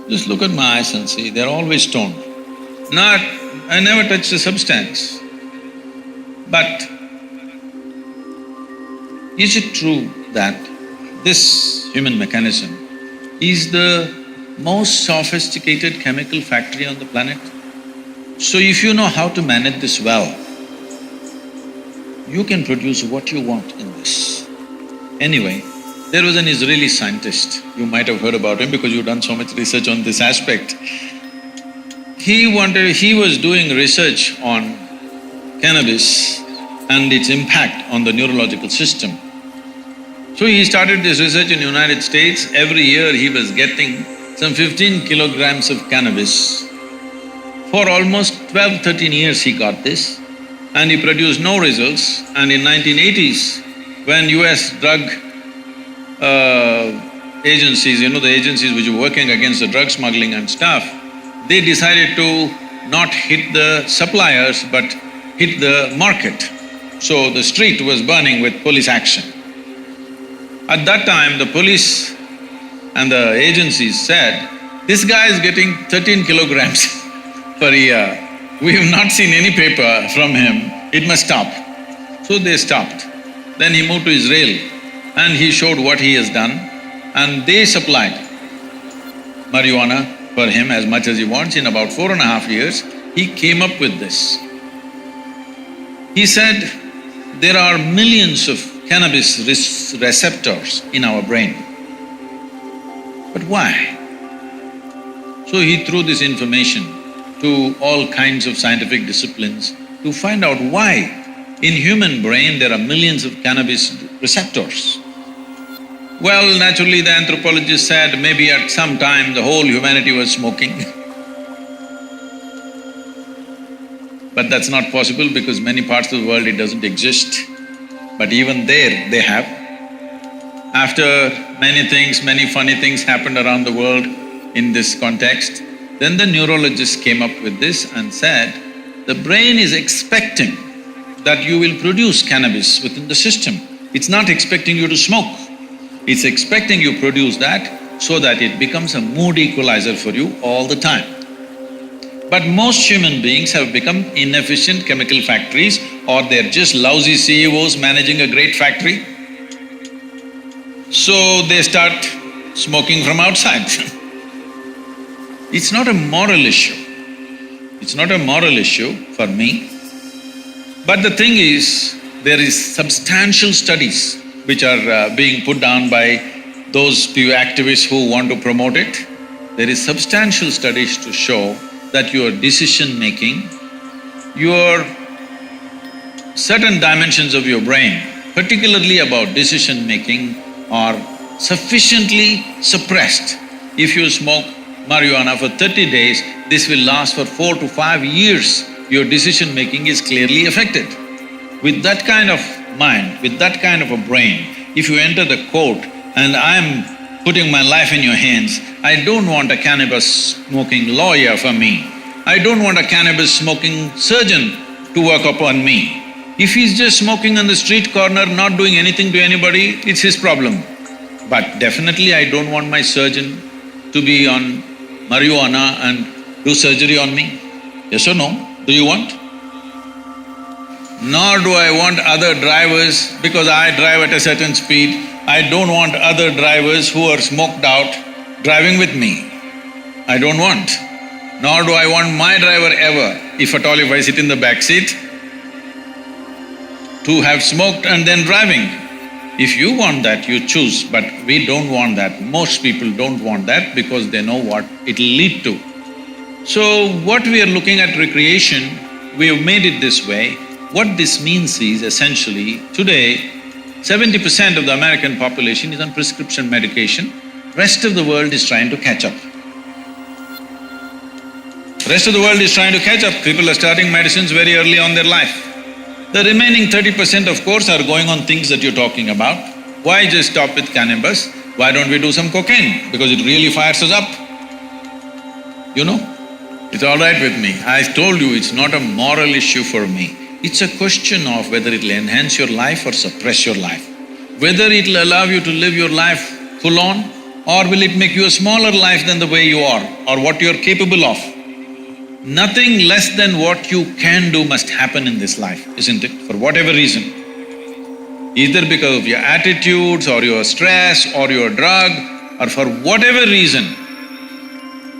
Just look at my eyes and see, they're always stoned. I never touched a substance. But is it true that this human mechanism is the most sophisticated chemical factory on the planet? So if you know how to manage this well, you can produce what you want in this. Anyway, there was an Israeli scientist, you might have heard about him because you've done so much research on this aspect. He was doing research on cannabis and its impact on the neurological system. So he started this research in the United States. Every year he was getting some 15 kilograms of cannabis. For almost 12–13 years he got this and he produced no results. And in 1980s, when US drug agencies, the agencies which were working against the drug smuggling and stuff, they decided to not hit the suppliers but hit the market. So the street was burning with police action. At that time, the police and the agencies said, this guy is getting 13 kilograms per year. We have not seen any paper from him, it must stop. So they stopped. Then he moved to Israel and he showed what he has done and they supplied marijuana for him as much as he wants. In about 4.5 years, he came up with this. He said, there are millions of cannabis receptors in our brain. But why? So he threw this information to all kinds of scientific disciplines to find out why in human brain there are millions of cannabis receptors. Well, naturally the anthropologist said maybe at some time the whole humanity was smoking. But that's not possible because many parts of the world it doesn't exist. But even there, they have. After many things, many funny things happened around the world in this context, then the neurologists came up with this and said, the brain is expecting that you will produce cannabis within the system. It's not expecting you to smoke. It's expecting you produce that so that it becomes a mood equalizer for you all the time. But most human beings have become inefficient chemical factories or they're just lousy CEOs managing a great factory. So they start smoking from outside. It's not a moral issue. It's not a moral issue for me. But the thing is, there is substantial studies which are being put down by those few activists who want to promote it. There is substantial studies to show that your decision-making, your certain dimensions of your brain, particularly about decision-making, are sufficiently suppressed. If you smoke marijuana for 30 days, this will last for 4 to 5 years. Your decision-making is clearly affected. With that kind of mind, with that kind of a brain, if you enter the court and I'm putting my life in your hands, I don't want a cannabis-smoking lawyer for me. I don't want a cannabis-smoking surgeon to work upon me. If he's just smoking on the street corner, not doing anything to anybody, it's his problem. But definitely I don't want my surgeon to be on marijuana and do surgery on me. Yes or no? Do you want? Nor do I want other drivers, because I drive at a certain speed, I don't want other drivers who are smoked out driving with me. I don't want. Nor do I want my driver ever, if at all if I sit in the back seat, to have smoked and then driving. If you want that, you choose, but we don't want that. Most people don't want that because they know what it'll lead to. So what we are looking at recreation, we have made it this way. What this means is essentially, today 70% of the American population is on prescription medication, rest of the world is trying to catch up. Rest of the world is trying to catch up, people are starting medicines very early on their life. The remaining 30% of course are going on things that you're talking about. Why just stop with cannabis? Why don't we do some cocaine? Because it really fires us up. You know, it's all right with me. I told you it's not a moral issue for me. It's a question of whether it'll enhance your life or suppress your life. Whether it'll allow you to live your life full on or will it make you a smaller life than the way you are or what you're capable of? Nothing less than what you can do must happen in this life, isn't it? For whatever reason. Either because of your attitudes or your stress or your drug or for whatever reason,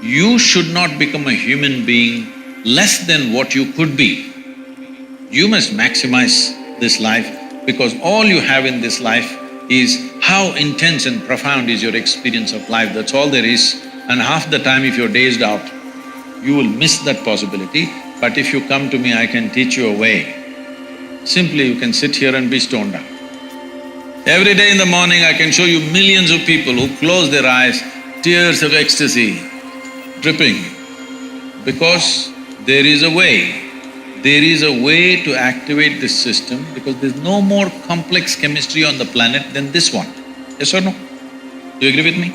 you should not become a human being less than what you could be. You must maximize this life because all you have in this life is how intense and profound is your experience of life, that's all there is. And half the time if you're dazed out, you will miss that possibility. But if you come to me, I can teach you a way. Simply you can sit here and be stoned out. Every day in the morning I can show you millions of people who close their eyes, tears of ecstasy dripping, because there is a way. There is a way to activate this system because there's no more complex chemistry on the planet than this one. Yes or no? Do you agree with me?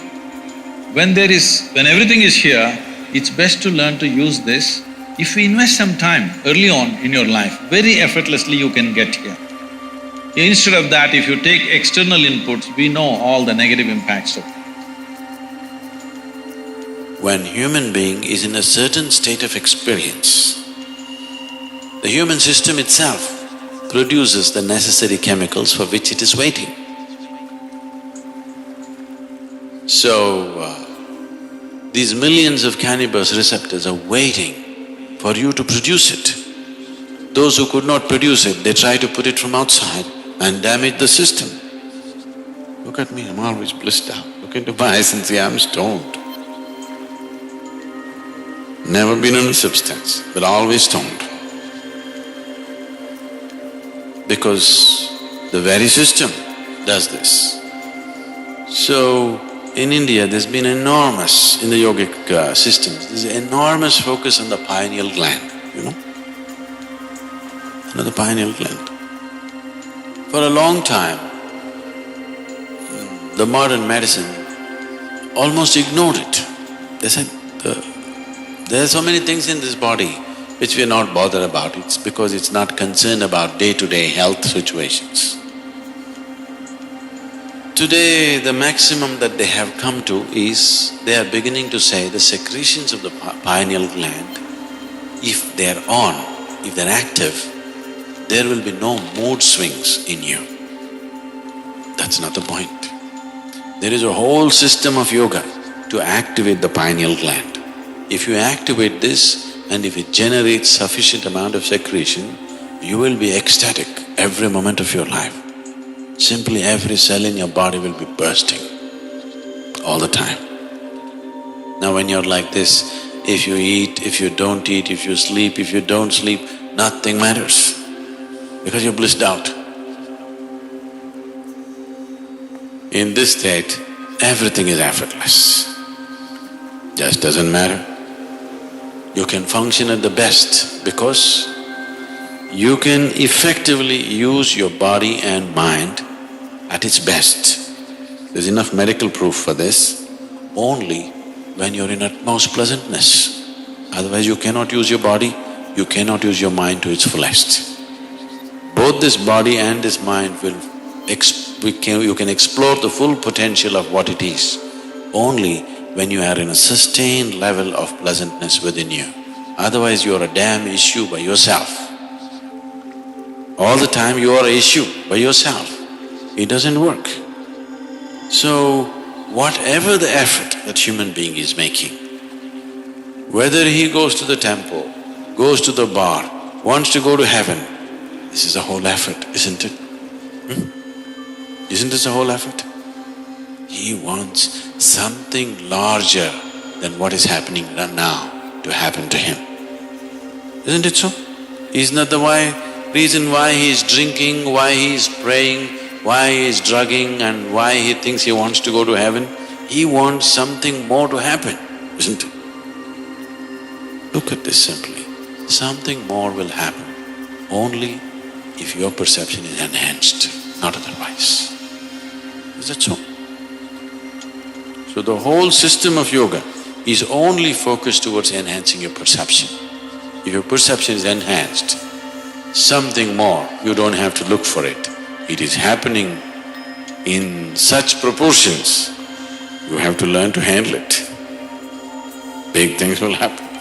When everything is here, it's best to learn to use this. If we invest some time early on in your life, very effortlessly you can get here. Instead of that, if you take external inputs, we know all the negative impacts of it. When human being is in a certain state of experience, the human system itself produces the necessary chemicals for which it is waiting. So, these millions of cannabis receptors are waiting for you to produce it. Those who could not produce it, they try to put it from outside and damage the system. Look at me, I'm always blissed out. Look into my eyes and see I'm stoned. Never been on a substance, but always stoned. Because the very system does this. So, in India there's been enormous, in the yogic systems, there's enormous focus on the pineal gland, you know? The pineal gland. For a long time, the modern medicine almost ignored it. They said, there are so many things in this body which we are not bothered about, it's because it's not concerned about day-to-day health situations. Today, the maximum that they have come to is, they are beginning to say the secretions of the pineal gland, if they're on, if they're active, there will be no mood swings in you. That's not the point. There is a whole system of yoga to activate the pineal gland. If you activate this and if it generates sufficient amount of secretion, you will be ecstatic every moment of your life. Simply every cell in your body will be bursting all the time. Now when you're like this, if you eat, if you don't eat, if you sleep, if you don't sleep, nothing matters because you're blissed out. In this state, everything is effortless. Just doesn't matter. You can function at the best because you can effectively use your body and mind at its best. There's enough medical proof for this, only when you're in utmost pleasantness. Otherwise you cannot use your body, you cannot use your mind to its fullest. Both this body and this mind you can explore the full potential of what it is only when you are in a sustained level of pleasantness within you. Otherwise you are a damn issue by yourself. All the time you are an issue by yourself. It doesn't work. So, whatever the effort that human being is making, whether he goes to the temple, goes to the bar, wants to go to heaven, this is a whole effort, isn't it? Isn't this a whole effort? He wants something larger than what is happening now to happen to him. Isn't it so? Isn't that the reason why he is drinking, why he is praying, why he is drugging and why he thinks he wants to go to heaven? He wants something more to happen, isn't it? Look at this simply. Something more will happen only if your perception is enhanced, not otherwise. Is that so? So the whole system of yoga is only focused towards enhancing your perception. If your perception is enhanced, something more, you don't have to look for it. It is happening in such proportions You have to learn to handle it. Big things will happen.